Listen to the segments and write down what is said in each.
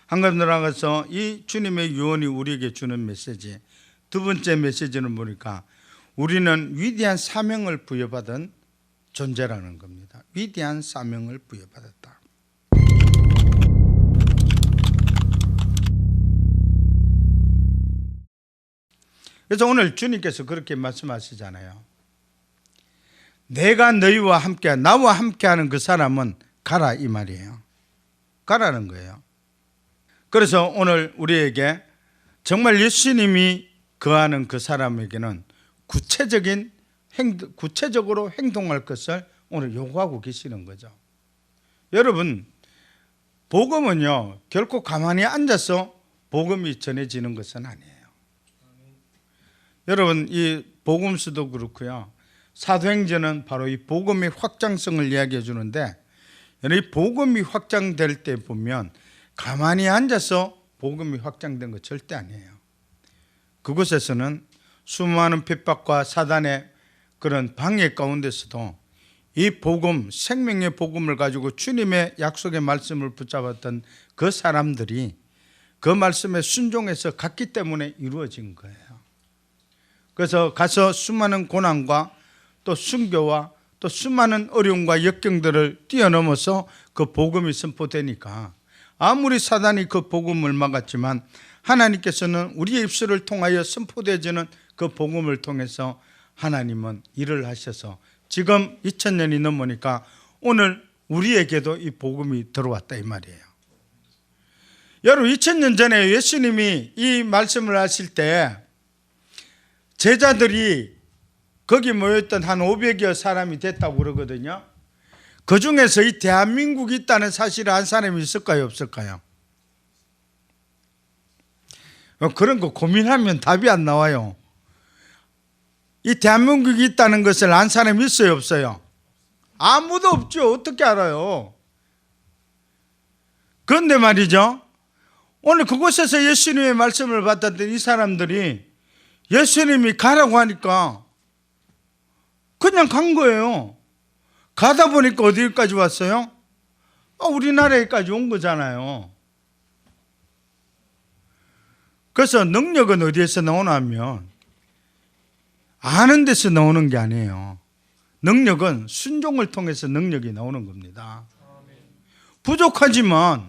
한 걸음 나아가서 이 주님의 유언이 우리에게 주는 메시지, 두 번째 메시지는 보니까 우리는 위대한 사명을 부여받은 존재라는 겁니다. 위대한 사명을 부여받았다. 그래서 오늘 주님께서 그렇게 말씀하시잖아요. 내가 너희와 함께, 나와 함께하는 그 사람은 가라, 이 말이에요. 가라는 거예요. 그래서 오늘 우리에게 정말 예수님이 거하는 그 사람에게는 구체적으로 행동할 것을 오늘 요구하고 계시는 거죠. 여러분, 복음은요, 결코 가만히 앉아서 복음이 전해지는 것은 아니에요. 여러분, 이 복음서도 그렇고요, 사도행전은 바로 이 복음의 확장성을 이야기해 주는데, 이 복음이 확장될 때 보면 가만히 앉아서 복음이 확장된 거 절대 아니에요. 그곳에서는 수많은 핍박과 사단의 그런 방해 가운데서도 이 복음, 생명의 복음을 가지고 주님의 약속의 말씀을 붙잡았던 그 사람들이 그 말씀에 순종해서 갔기 때문에 이루어진 거예요. 그래서 가서 수많은 고난과 또 순교와 또 수많은 어려움과 역경들을 뛰어넘어서 그 복음이 선포되니까 아무리 사단이 그 복음을 막았지만 하나님께서는 우리의 입술을 통하여 선포되어지는 그 복음을 통해서 하나님은 일을 하셔서 지금 2000년이 넘으니까 오늘 우리에게도 이 복음이 들어왔다, 이 말이에요. 여러분, 2000년 전에 예수님이 이 말씀을 하실 때 제자들이 거기 모였던 한 500여 사람이 됐다고 그러거든요. 그 중에서 이 대한민국이 있다는 사실을 한 사람이 있을까요, 없을까요? 그런 거 고민하면 답이 안 나와요. 이 대한민국이 있다는 것을 안 사람이 있어요, 없어요? 아무도 없죠. 어떻게 알아요? 그런데 말이죠, 오늘 그곳에서 예수님의 말씀을 받았던 이 사람들이 예수님이 가라고 하니까 그냥 간 거예요. 가다 보니까 어디까지 왔어요? 우리나라에까지 온 거잖아요. 그래서 능력은 어디에서 나오나 하면 아는 데서 나오는 게 아니에요. 능력은 순종을 통해서 능력이 나오는 겁니다. 부족하지만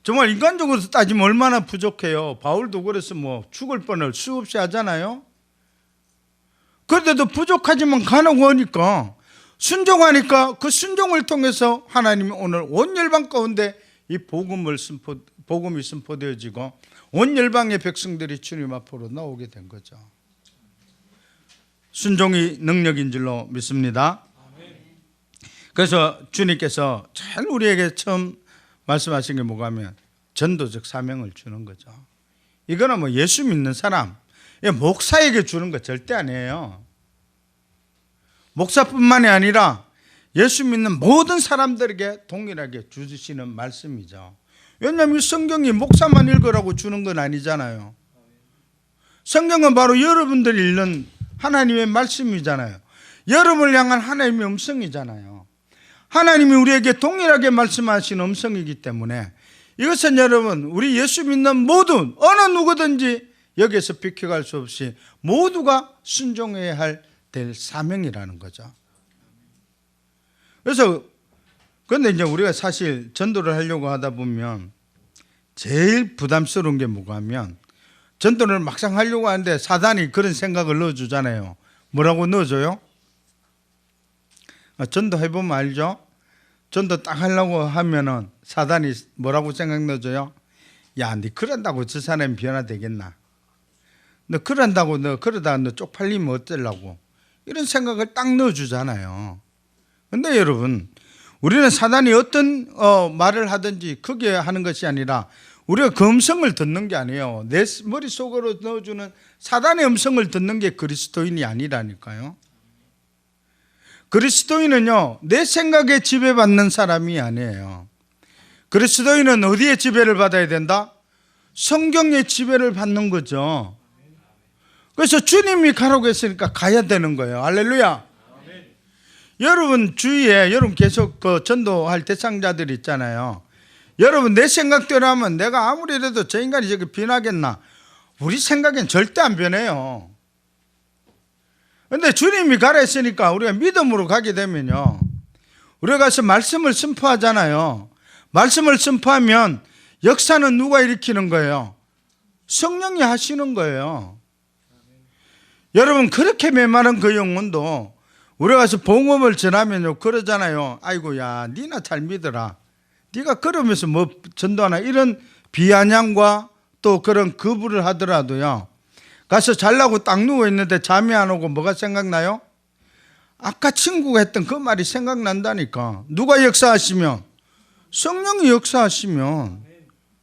정말 인간적으로 따지면 얼마나 부족해요. 바울도 그래서 죽을 뻔을 수없이 하잖아요. 그런데도 부족하지만 가는 거니까 순종하니까 그 순종을 통해서 하나님이 오늘 온 열방 가운데 이 복음이 선포되어지고 온 열방의 백성들이 주님 앞으로 나오게 된 거죠. 순종이 능력인 줄로 믿습니다. 그래서 주님께서 제일 우리에게 처음 말씀하신 게 뭐가 하면 전도적 사명을 주는 거죠. 이거는 예수 믿는 사람, 목사에게 주는 거 절대 아니에요. 목사뿐만이 아니라 예수 믿는 모든 사람들에게 동일하게 주시는 말씀이죠. 왜냐하면 성경이 목사만 읽으라고 주는 건 아니잖아요. 성경은 바로 여러분들이 읽는 하나님의 말씀이잖아요. 여러분을 향한 하나님의 음성이잖아요. 하나님이 우리에게 동일하게 말씀하신 음성이기 때문에 이것은 여러분, 우리 예수 믿는 모든 어느 누구든지 여기에서 비켜갈 수 없이 모두가 순종해야 될 사명이라는 거죠. 그래서 그런데 이제 우리가 사실 전도를 하려고 하다 보면 제일 부담스러운 게 뭐가 하면 전도를 막상 하려고 하는데 사단이 그런 생각을 넣어주잖아요. 뭐라고 넣어줘요? 전도 해보면 알죠? 전도 딱 하려고 하면은 사단이 뭐라고 생각 넣어줘요? 야, 니 그런다고 저 사람이 변화되겠나? 너 그런다고 너 그러다가 너 쪽팔리면 어쩌려고? 이런 생각을 딱 넣어주잖아요. 근데 여러분, 우리는 사단이 어떤 말을 하든지 크게 하는 것이 아니라 우리가 그 음성을 듣는 게 아니에요. 내 머릿속으로 넣어주는 사단의 음성을 듣는 게 그리스도인이 아니라니까요. 그리스도인은요, 내 생각에 지배받는 사람이 아니에요. 그리스도인은 어디에 지배를 받아야 된다? 성경의 지배를 받는 거죠. 그래서 주님이 가라고 했으니까 가야 되는 거예요. 할렐루야. 여러분 주위에 여러분 계속 그 전도할 대상자들 있잖아요. 여러분 내 생각대로 하면 내가 아무리 해도 저 인간이 저렇게 변하겠나? 우리 생각엔 절대 안 변해요. 근데 주님이 가라 했으니까 우리가 믿음으로 가게 되면요, 우리가 가서 말씀을 선포하잖아요. 말씀을 선포하면 역사는 누가 일으키는 거예요? 성령이 하시는 거예요. 여러분 그렇게 메마른 그 영혼도 우리가 가서 복음을 전하면요 그러잖아요. 아이고야 니나 잘 믿어라. 네가 그러면서 뭐 전도하나, 이런 비아냥과 또 그런 거부를 하더라도요, 가서 잘라고 딱 누워있는데 잠이 안 오고 뭐가 생각나요? 아까 친구가 했던 그 말이 생각난다니까. 누가 역사하시면? 성령이 역사하시면.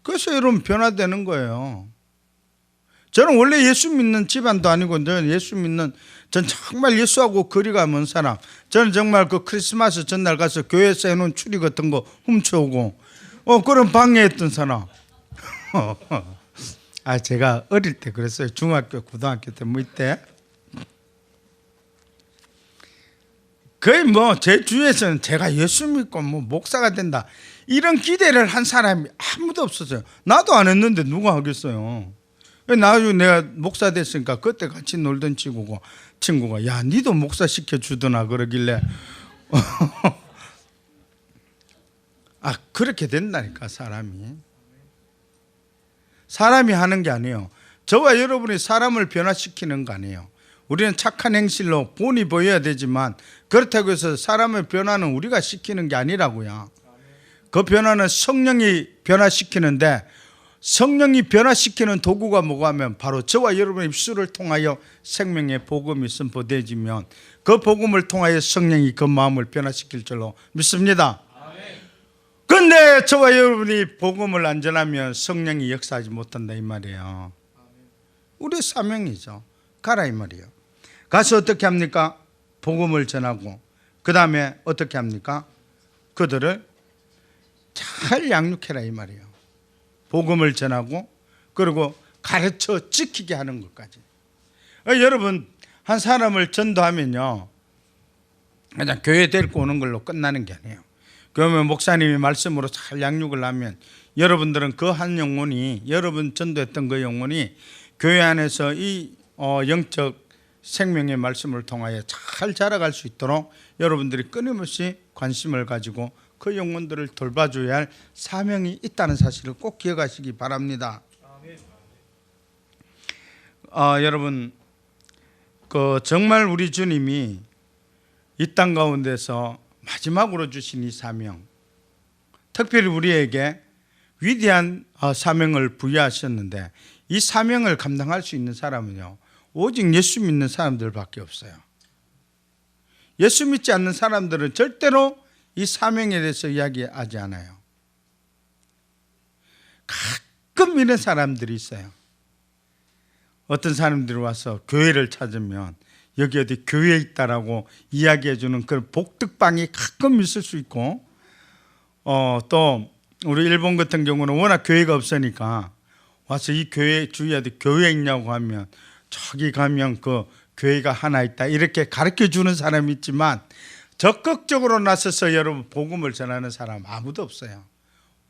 그래서 여러분 변화되는 거예요. 저는 원래 예수 믿는 집안도 아니고, 저는 예수 믿는, 전 정말 예수하고 거리가 먼 사람. 저는 정말 그 크리스마스 전날 가서 교회에서 해놓은 추리 같은 거 훔쳐오고 그런 방해했던 사람. 제가 어릴 때 그랬어요. 중학교 고등학교 때 뭐 이때 거의 뭐 제 주위에서는 제가 예수 믿고 뭐 목사가 된다 이런 기대를 한 사람이 아무도 없었어요. 나도 안 했는데 누가 하겠어요. 나중에 내가 목사 됐으니까 그때 같이 놀던 친구가 야 니도 목사 시켜주더나 그러길래 그렇게 된다니까. 사람이 하는 게 아니에요. 저와 여러분이 사람을 변화시키는 거 아니에요. 우리는 착한 행실로 본이 보여야 되지만 그렇다고 해서 사람의 변화는 우리가 시키는 게 아니라고요. 그 변화는 성령이 변화시키는데, 성령이 변화시키는 도구가 뭐가 하면 바로 저와 여러분의 입술을 통하여 생명의 복음이 선포되지면 그 복음을 통하여 성령이 그 마음을 변화시킬 줄로 믿습니다. 그런데 저와 여러분이 복음을 안 전하면 성령이 역사하지 못한다 이 말이에요. 우리의 사명이죠. 가라 이 말이에요. 가서 어떻게 합니까? 복음을 전하고 그 다음에 어떻게 합니까? 그들을 잘 양육해라 이 말이에요. 복음을 전하고 그리고 가르쳐 지키게 하는 것까지. 여러분 한 사람을 전도하면요 그냥 교회 데리고 오는 걸로 끝나는 게 아니에요. 그러면 목사님이 말씀으로 잘 양육을 하면 여러분들은 그 한 영혼이, 여러분 전도했던 그 영혼이 교회 안에서 이 영적 생명의 말씀을 통하여 잘 자라갈 수 있도록 여러분들이 끊임없이 관심을 가지고 그 영혼들을 돌봐줘야 할 사명이 있다는 사실을 꼭 기억하시기 바랍니다. 여러분 정말 우리 주님이 이 땅 가운데서 마지막으로 주신 이 사명, 특별히 우리에게 위대한 사명을 부여하셨는데 이 사명을 감당할 수 있는 사람은요 오직 예수 믿는 사람들밖에 없어요. 예수 믿지 않는 사람들은 절대로 이 사명에 대해서 이야기하지 않아요. 가끔 이런 사람들이 있어요. 어떤 사람들이 와서 교회를 찾으면 여기 어디 교회에 있다라고 이야기해 주는 그런 복덕방이 가끔 있을 수 있고, 또 우리 일본 같은 경우는 워낙 교회가 없으니까 와서 이 교회 주위에 어디 교회 있냐고 하면 저기 가면 그 교회가 하나 있다 이렇게 가르쳐 주는 사람이 있지만 적극적으로 나서서 여러분 복음을 전하는 사람 아무도 없어요.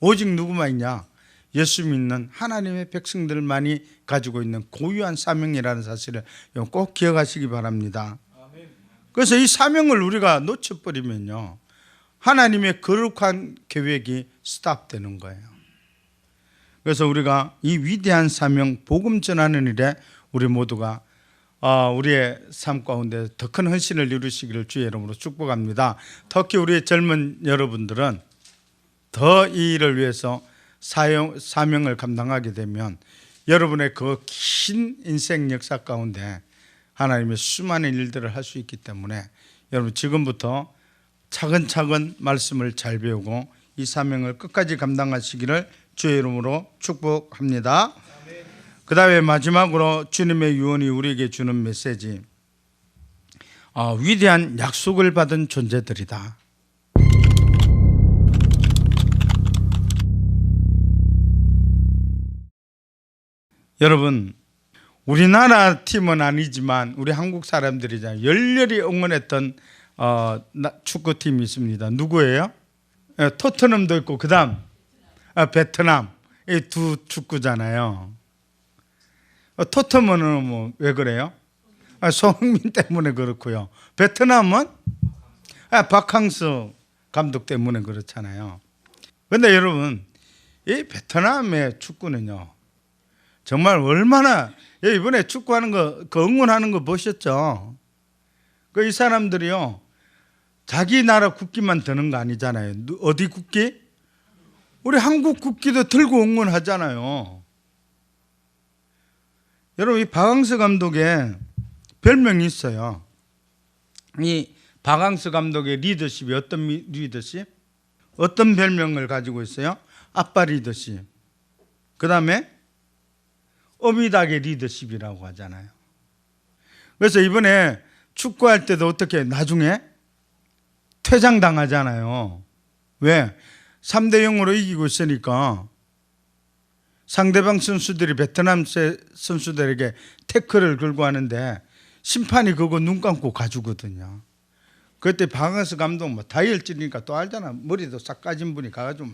오직 누구만 있냐? 예수 믿는 하나님의 백성들만이 가지고 있는 고유한 사명이라는 사실을 꼭 기억하시기 바랍니다. 그래서 이 사명을 우리가 놓쳐버리면요 하나님의 거룩한 계획이 스탑되는 거예요. 그래서 우리가 이 위대한 사명 복음 전하는 일에 우리 모두가 우리의 삶 가운데 더 큰 헌신을 이루시기를 주의 이름으로 축복합니다. 특히 우리 젊은 여러분들은 더 이 일을 위해서 사명을 감당하게 되면 여러분의 그 긴 인생 역사 가운데 하나님의 수많은 일들을 할 수 있기 때문에 여러분 지금부터 차근차근 말씀을 잘 배우고 이 사명을 끝까지 감당하시기를 주의 이름으로 축복합니다. 그 다음에 마지막으로 주님의 유언이 우리에게 주는 메시지, 위대한 약속을 받은 존재들이다. 여러분 우리나라 팀은 아니지만 우리 한국 사람들이잖아요. 열렬히 응원했던 축구팀이 있습니다. 누구예요? 토트넘도 있고 그다음 베트남. 이 두 축구잖아요. 토트넘은 뭐 왜 그래요? 손흥민 때문에 그렇고요. 베트남은 박항서 감독 때문에 그렇잖아요. 그런데 여러분, 이 베트남의 축구는요, 정말 얼마나, 이번에 축구하는 거, 그 응원하는 거 보셨죠? 이 사람들이요, 자기 나라 국기만 드는 거 아니잖아요. 어디 국기? 우리 한국 국기도 들고 응원하잖아요. 여러분, 이 박항서 감독의 별명이 있어요. 이 박항서 감독의 리더십이 어떤 리더십? 어떤 별명을 가지고 있어요? 아빠 리더십. 그 다음에 어미닭의 리더십이라고 하잖아요. 그래서 이번에 축구할 때도 어떻게 나중에 퇴장당하잖아요. 왜? 3대0으로 이기고 있으니까 상대방 선수들이 베트남 선수들에게 태클을 걸고 하는데 심판이 그거 눈 감고 가주거든요. 그때 박항서 감독 뭐 다이얼 찌르니까 또 알잖아. 머리도 싹 까진 분이 가가지고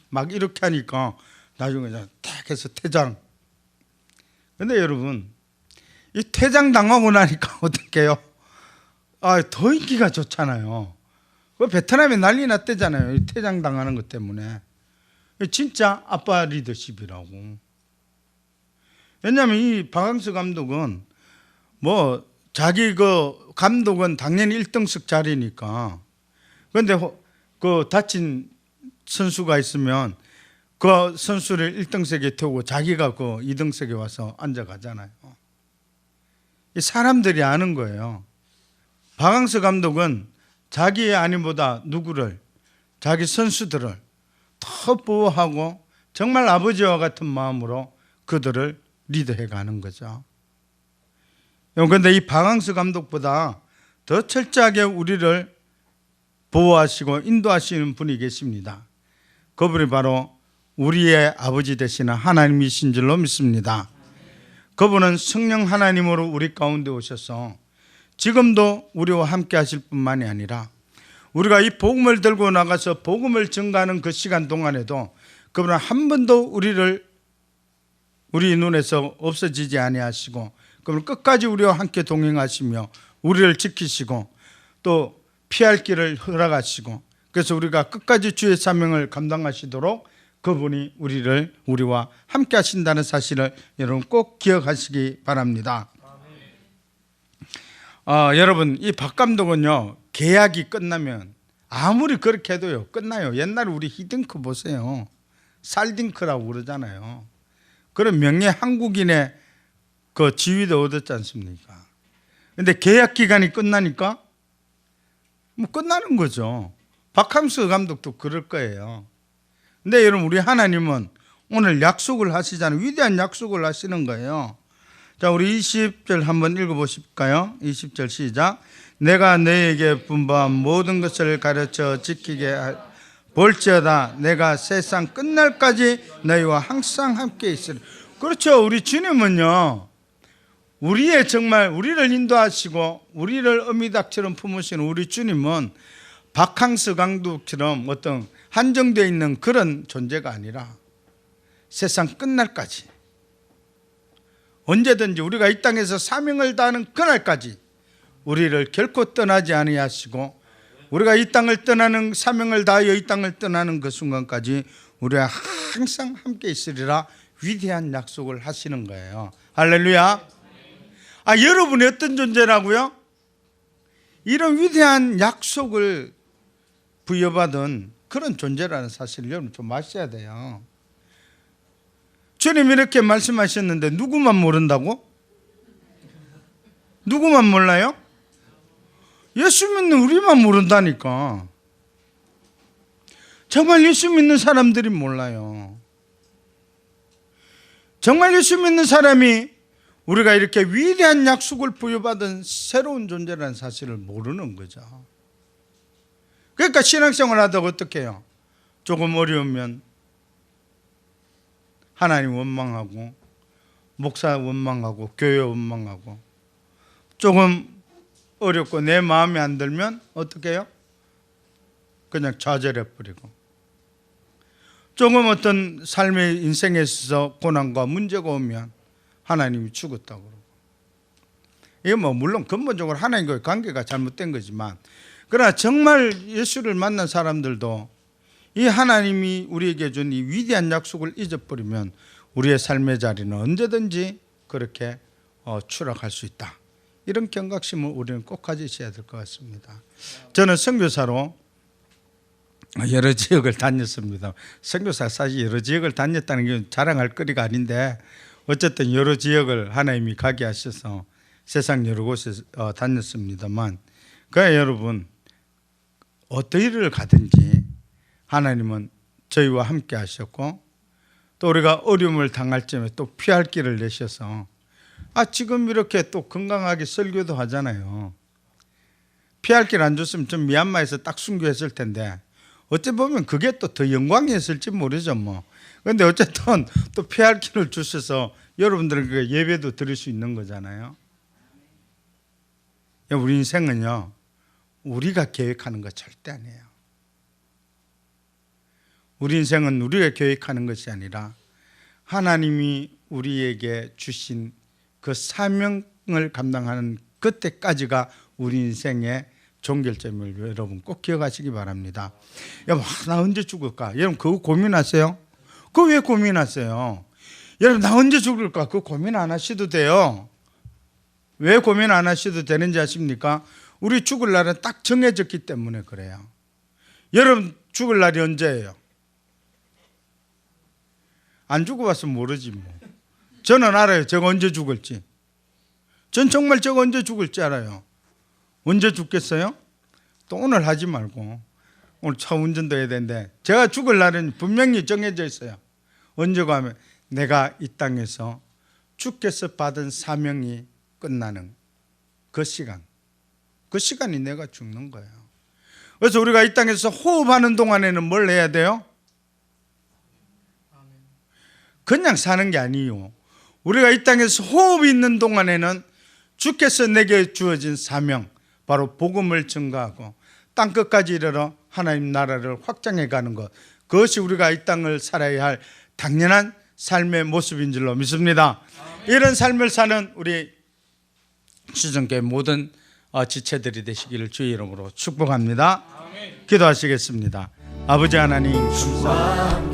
막 이렇게 하니까 나중에 탁 해서 퇴장. 근데 여러분, 이 퇴장 당하고 나니까 어떡해요? 더 인기가 좋잖아요. 그 베트남에 난리 났대잖아요. 이 퇴장 당하는 것 때문에. 진짜 아빠 리더십이라고. 왜냐하면 이 박항서 감독은 뭐 자기 감독은 당연히 1등석 자리니까. 그런데 그 다친 선수가 있으면 그 선수를 1등석에 태우고 자기가 그 2등석에 와서 앉아가잖아요. 이 사람들이 아는 거예요. 박항서 감독은 자기의 아님보다 누구를, 자기 선수들을 더 보호하고 정말 아버지와 같은 마음으로 그들을 리드해 가는 거죠. 그런데 이 박항서 감독보다 더 철저하게 우리를 보호하시고 인도하시는 분이 계십니다. 그분이 바로 우리의 아버지 되시는 하나님이신 줄로 믿습니다. 그분은 성령 하나님으로 우리 가운데 오셔서 지금도 우리와 함께 하실 뿐만이 아니라 우리가 이 복음을 들고 나가서 복음을 전가하는 그 시간 동안에도 그분은 한 번도 우리 눈에서 없어지지 아니하시고 그분은 끝까지 우리와 함께 동행하시며 우리를 지키시고 또 피할 길을 허락하시고 그래서 우리가 끝까지 주의 사명을 감당하시도록 그분이 우리와 함께 하신다는 사실을 여러분 꼭 기억하시기 바랍니다. 여러분, 이 박 감독은요, 계약이 끝나면 아무리 그렇게 해도요, 끝나요. 옛날에 우리 히딩크 보세요. 살딩크라고 그러잖아요. 그런 명예 한국인의 그 지위도 얻었지 않습니까? 근데 계약 기간이 끝나니까 뭐 끝나는 거죠. 박항서 감독도 그럴 거예요. 근데 여러분, 우리 하나님은 오늘 약속을 하시잖아요. 위대한 약속을 하시는 거예요. 자, 우리 20절 한번 읽어보실까요? 20절 시작. 내가 너에게 분부한 모든 것을 가르쳐 지키게 볼지어다 내가 세상 끝날까지 너희와 항상 함께 있으리. 그렇죠. 우리 주님은요, 정말 우리를 인도하시고 우리를 어미닭처럼 품으시는 우리 주님은 박항서 감독처럼 어떤 한정되어 있는 그런 존재가 아니라 세상 끝날까지 언제든지 우리가 이 땅에서 사명을 다하는 그날까지 우리를 결코 떠나지 아니하시고 우리가 이 땅을 떠나는 사명을 다하여 이 땅을 떠나는 그 순간까지 우리가 항상 함께 있으리라 위대한 약속을 하시는 거예요. 할렐루야. 여러분이 어떤 존재라고요? 이런 위대한 약속을 부여받은 그런 존재라는 사실을 여러분 좀 아셔야 돼요. 주님 이렇게 말씀하셨는데 누구만 모른다고? 누구만 몰라요? 예수 믿는 우리만 모른다니까. 정말 예수 믿는 사람들이 몰라요. 정말 예수 믿는 사람이 우리가 이렇게 위대한 약속을 부여받은 새로운 존재라는 사실을 모르는 거죠. 그러니까 신앙생활 하다가 어떻게 해요? 조금 어려우면 하나님 원망하고 목사 원망하고 교회 원망하고 조금 어렵고 내 마음에 안 들면 어떻게 해요? 그냥 좌절해 버리고, 조금 어떤 삶의 인생에 있어서 고난과 문제가 오면 하나님이 죽었다고 그러고, 이게 뭐 물론 근본적으로 하나님과의 관계가 잘못된 거지만, 그러나 정말 예수를 만난 사람들도 이 하나님이 우리에게 준 이 위대한 약속을 잊어버리면 우리의 삶의 자리는 언제든지 그렇게 추락할 수 있다. 이런 경각심을 우리는 꼭 가지셔야 될 것 같습니다. 저는 선교사로 여러 지역을 다녔습니다. 선교사 사실 여러 지역을 다녔다는 게 자랑할 거리가 아닌데, 어쨌든 여러 지역을 하나님이 가게 하셔서 세상 여러 곳에 다녔습니다만, 그러나 여러분, 어떤 일을 가든지 하나님은 저희와 함께 하셨고, 또 우리가 어려움을 당할 점에 또 피할 길을 내셔서, 지금 이렇게 또 건강하게 설교도 하잖아요. 피할 길 안 줬으면 좀 미얀마에서 딱 순교했을 텐데, 어째 보면 그게 또 더 영광이었을지 모르죠 뭐. 그런데 어쨌든 또 피할 길을 주셔서 여러분들은 그 예배도 드릴 수 있는 거잖아요. 우리 인생은요, 우리가 계획하는 거 절대 아니에요. 우리 인생은 우리가 계획하는 것이 아니라 하나님이 우리에게 주신 그 사명을 감당하는 그때까지가 우리 인생의 종결점을 여러분 꼭 기억하시기 바랍니다. 나 언제 죽을까? 여러분 그거 고민하세요? 그거 왜 고민하세요? 여러분 나 언제 죽을까? 그거 고민 안 하셔도 돼요. 왜 고민 안 하셔도 되는지 아십니까? 우리 죽을 날은 딱 정해졌기 때문에 그래요. 여러분 죽을 날이 언제예요? 안 죽어봤으면 모르지 뭐. 저는 알아요. 제가 언제 죽을지. 전 정말 제가 언제 죽을지 알아요. 언제 죽겠어요? 또 오늘 하지 말고, 오늘 차 운전도 해야 되는데, 제가 죽을 날은 분명히 정해져 있어요. 언제가 하면 내가 이 땅에서 주께서 받은 사명이 끝나는 그 시간, 그 시간이 내가 죽는 거예요. 그래서 우리가 이 땅에서 호흡하는 동안에는 뭘 해야 돼요? 그냥 사는 게 아니에요. 우리가 이 땅에서 호흡이 있는 동안에는 주께서 내게 주어진 사명, 바로 복음을 증거하고 땅끝까지 이르러 하나님 나라를 확장해 가는 것, 그것이 우리가 이 땅을 살아야 할 당연한 삶의 모습인 줄로 믿습니다. 이런 삶을 사는 우리 시즌교회 모든 지체들이 되시기를 주의 이름으로 축복합니다. 기도하시겠습니다. 아버지 하나님 감사합니다.